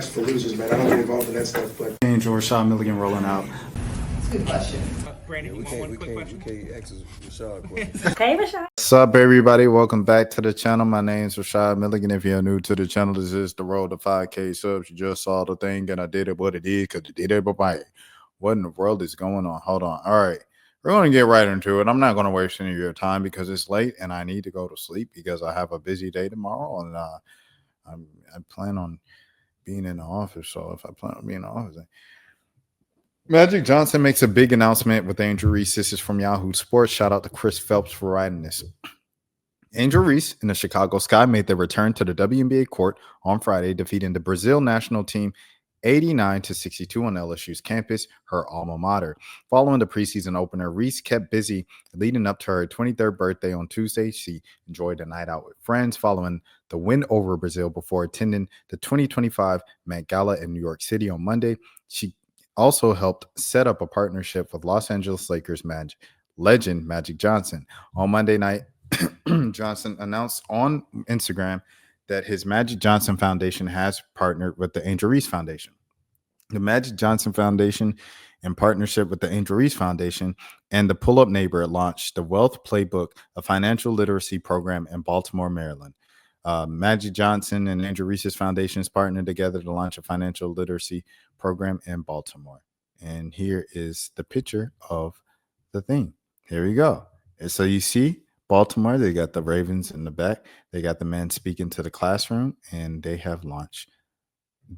Facts for losers, man. I don't get involved in that stuff, but Angel Rashad Milligan rolling out. That's a good question. Brandon, We can't ask Rashad questions. Hey, Rashad. What's up, everybody? Welcome back to the channel. My name is Rashad Milligan. If you're new to the channel, this is the road to 5K subs. You just saw the thing, and I did it what it is because it did it. But what in the world is going on? Hold on. All right. We're going to get right into it. I'm not going to waste any of your time because it's late and I need to go to sleep because I have a busy day tomorrow. And I plan on being in the office. So if I plan on being in the office, Magic Johnson makes a big announcement with Angel Reese. This is from Yahoo Sports. Shout out to Chris Phelps for writing this. Angel Reese and the Chicago Sky made their return to the WNBA court on Friday, defeating the Brazil national team 89-62 on LSU's campus, her alma mater. Following the preseason opener, Reese kept busy leading up to her 23rd birthday on Tuesday. She enjoyed a night out with friends following the win over Brazil before attending the 2025 Met Gala in New York City on Monday. She also helped set up a partnership with Los Angeles Lakers legend Magic Johnson. On Monday night, Johnson announced on Instagram that his Magic Johnson Foundation has partnered with the Angel Reese Foundation. The Magic Johnson Foundation, in partnership with the Angel Reese Foundation and the Pull Up Neighbor, launched the Wealth Playbook, a financial literacy program in Baltimore, Maryland. Magic Johnson and Angel Reese's foundations partnered together to launch a financial literacy program in Baltimore. And here is the picture of the thing. Here we go. And so you see Baltimore, they got the Ravens in the back. They got the man speaking to the classroom, and they have launched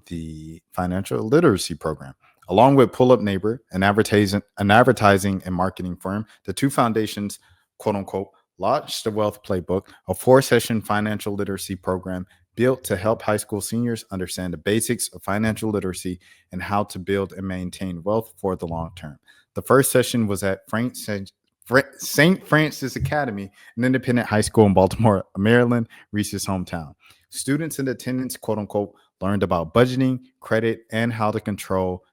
the financial literacy program. Along with Pull Up Neighbor, an advertising and marketing firm, the two foundations, quote unquote, launched the Wealth Playbook, a 4-session financial literacy program built to help high school seniors understand the basics of financial literacy and how to build and maintain wealth for the long term. The first session was at St. Francis Academy, an independent high school in Baltimore, Maryland, Reese's hometown. Students in attendance, quote unquote, learned about budgeting, credit, and how to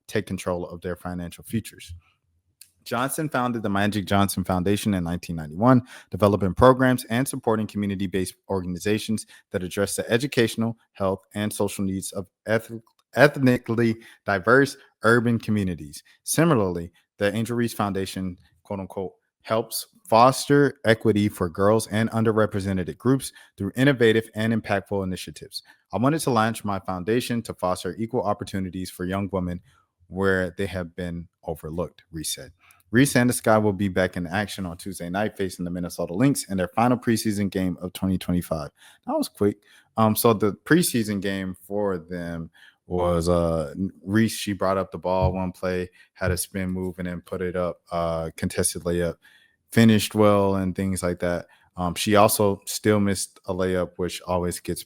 take control of their financial futures. Johnson founded the Magic Johnson Foundation in 1991, developing programs and supporting community-based organizations that address the educational, health, and social needs of ethnically diverse urban communities. Similarly, the Angel Reese Foundation, quote unquote, helps foster equity for girls and underrepresented groups through innovative and impactful initiatives. I wanted to launch my foundation to foster equal opportunities for young women where they have been overlooked, Reese said. Reese and the Sky will be back in action on Tuesday night facing the Minnesota Lynx in their final preseason game of 2025. That was quick. So the preseason game for them was Reese. She brought up the ball one play, had a spin move, and then put it up, contested layup, finished well, and things like that. She also still missed a layup, which always gets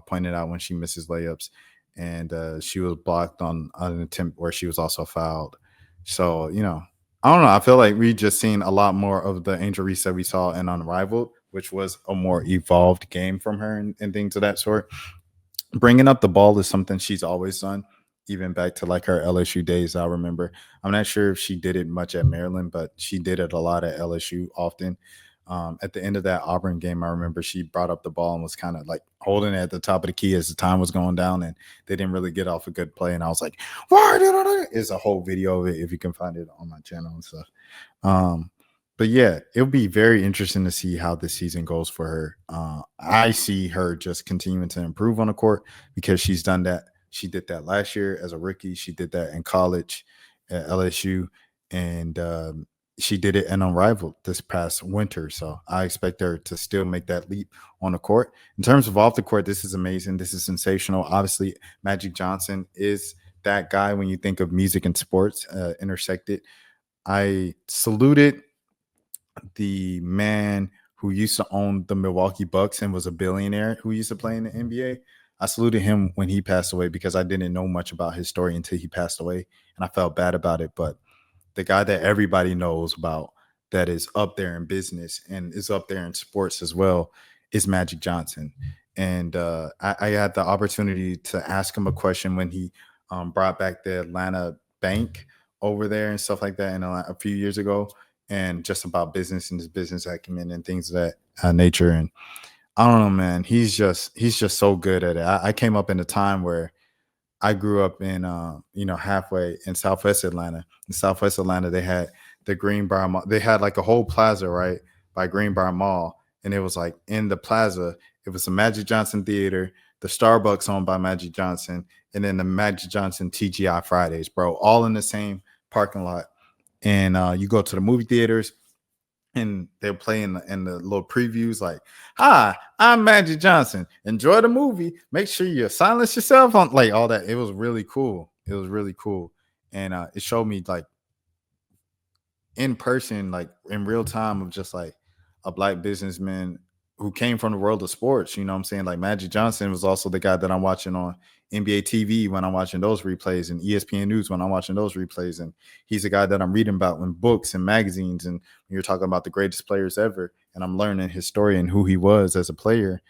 pointed out when she misses layups. And she was blocked on an attempt where she was also fouled. So, I don't know. I feel like we just seen a lot more of the Angel Reese that we saw in Unrivaled, which was a more evolved game from her and things of that sort. Bringing up the ball is something she's always done, even back to like her LSU days. I remember. I'm not sure if she did it much at Maryland, but she did it a lot at LSU often. At the end of that Auburn game, I remember she brought up the ball and was kind of like holding it at the top of the key as the time was going down, and they didn't really get off a good play. And I was like, "Why did I?" It's a whole video of it if you can find it on my channel and stuff. But yeah, it'll be very interesting to see how this season goes for her. I see her just continuing to improve on the court because she's done that. She did that last year as a rookie. She did that in college at LSU, and she did it in Unrivaled this past winter. So I expect her to still make that leap on the court. In terms of off the court, this is amazing. This is sensational. Obviously, Magic Johnson is that guy when you think of music and sports intersected. I saluted the man who used to own the Milwaukee Bucks and was a billionaire who used to play in the NBA. I saluted him when he passed away because I didn't know much about his story until he passed away, and I felt bad about it. But the guy that everybody knows about that is up there in business and is up there in sports as well is Magic Johnson. And I had the opportunity to ask him a question when he brought back the Atlanta bank over there and stuff like that a few years ago, and just about business and his business acumen and things of that nature. And I don't know, man, he's just so good at it. I came up in a time where I grew up in, halfway in Southwest Atlanta. In Southwest Atlanta, they had the Greenbrier Mall. They had like a whole plaza, right, by Greenbrier Mall. And it was like in the plaza, it was the Magic Johnson Theater, the Starbucks owned by Magic Johnson, and then the Magic Johnson TGI Fridays, bro, all in the same parking lot. And you go to the movie theaters, and they're playing in the little previews like, "Hi, I'm Magic Johnson. Enjoy the movie. Make sure you silence yourself on," like all that. It was really cool. It was really cool, and it showed me like in person, like in real time, of just like a black businessman who came from the world of sports. You know what I'm saying? Like Magic Johnson was also the guy that I'm watching on NBA TV when I'm watching those replays, and ESPN News when I'm watching those replays. And he's the guy that I'm reading about in books and magazines. And when you're talking about the greatest players ever, and I'm learning his story and who he was as a player.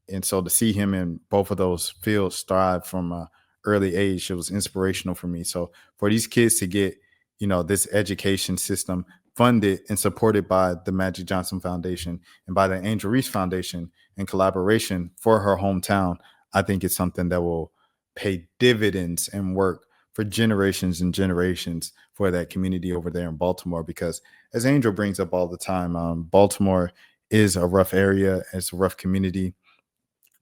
And so to see him in both of those fields thrive from a early age, it was inspirational for me. So for these kids to get, this education system funded and supported by the Magic Johnson Foundation and by the Angel Reese Foundation in collaboration for her hometown, I think it's something that will pay dividends and work for generations and generations for that community over there in Baltimore. Because as Angel brings up all the time, Baltimore is a rough area. It's a rough community.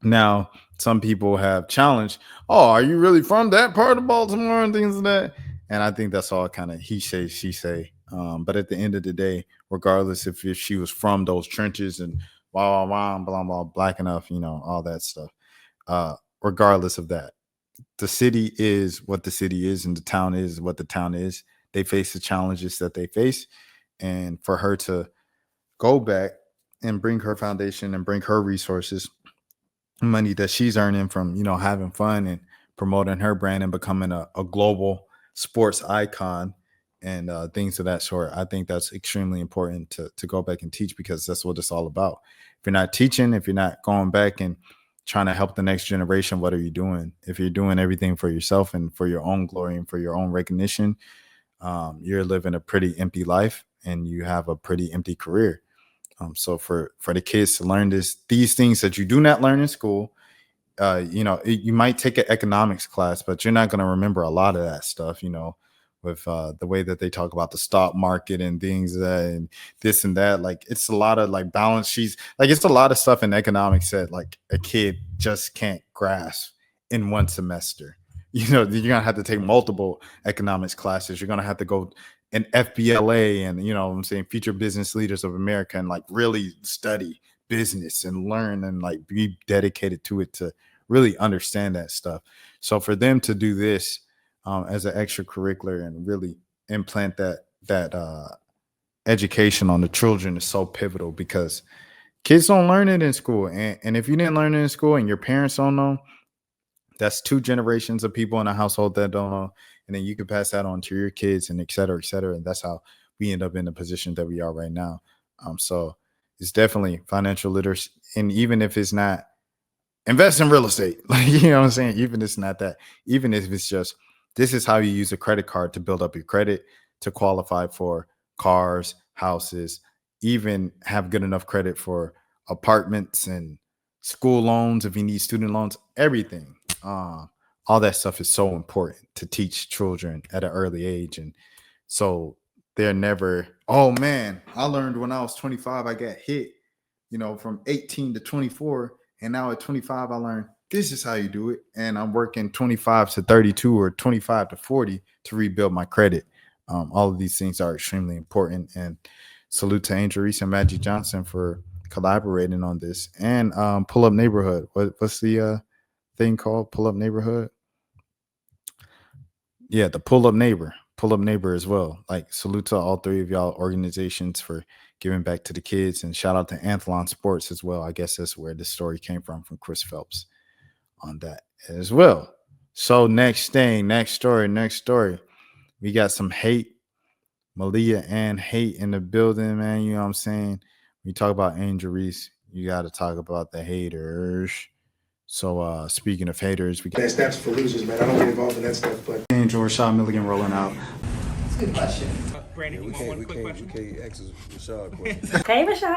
Now, some people have challenged, "Oh, are you really from that part of Baltimore?" and things like that. And I think that's all kind of he say, she say. But at the end of the day, regardless if she was from those trenches and blah, blah, blah, blah, blah, black enough, all that stuff. Regardless of that, the city is what the city is, and the town is what the town is. They face the challenges that they face. And for her to go back and bring her foundation and bring her resources, money that she's earning from having fun and promoting her brand and becoming a global sports icon and things of that sort, I think that's extremely important to go back and teach, because that's what it's all about. If you're not teaching, if you're not going back and trying to help the next generation, what are you doing? If you're doing everything for yourself and for your own glory and for your own recognition, you're living a pretty empty life and you have a pretty empty career. So for the kids to learn these things that you do not learn in school, you might take an economics class, but you're not going to remember a lot of that stuff, with the way that they talk about the stock market and things and this and that. Like, it's a lot of like balance sheets. Like, it's a lot of stuff in economics that like a kid just can't grasp in one semester. You're going to have to take multiple economics classes. You're going to have to go an FBLA and, what I'm saying, Future Business Leaders of America, and like really study business and learn and like be dedicated to it to really understand that stuff. So for them to do this as an extracurricular and really implant that education on the children is so pivotal, because kids don't learn it in school. And if you didn't learn it in school and your parents don't know, that's 2 generations of people in a household that don't know. And then you can pass that on to your kids and et cetera, et cetera. And that's how we end up in the position that we are right now. So it's definitely financial literacy. And even if it's not invest in real estate, like, what I'm saying? Even if it's not that, even if it's just, this is how you use a credit card to build up your credit, to qualify for cars, houses, even have good enough credit for apartments and school loans, if you need student loans, everything. All that stuff is so important to teach children at an early age. And so they're never, "Oh man, I learned when I was 25, I got hit, from 18 to 24. And now at 25, I learned this is how you do it. And I'm working 25 to 32 or 25 to 40 to rebuild my credit." All of these things are extremely important. And salute to Angel Reese and Magic Johnson for collaborating on this. And Pull Up Neighborhood. What's the thing called? Pull Up Neighborhood? Yeah, the Pull Up Neighbor as well. Like, salute to all 3 of y'all organizations for giving back to the kids, and shout out to Anthlon Sports as well. I guess that's where this story came from Chris Phelps on that as well. So next story. We got some hate, Malia and hate in the building, man. You know what I'm saying? When you talk about Angel Reese, you got to talk about the haters. So speaking of haters, we got That's for losers, man. I don't get involved in that stuff, but Angel Rashad Milligan rolling out. That's a good question. We can't ask Rashad questions. Hey, Rashad.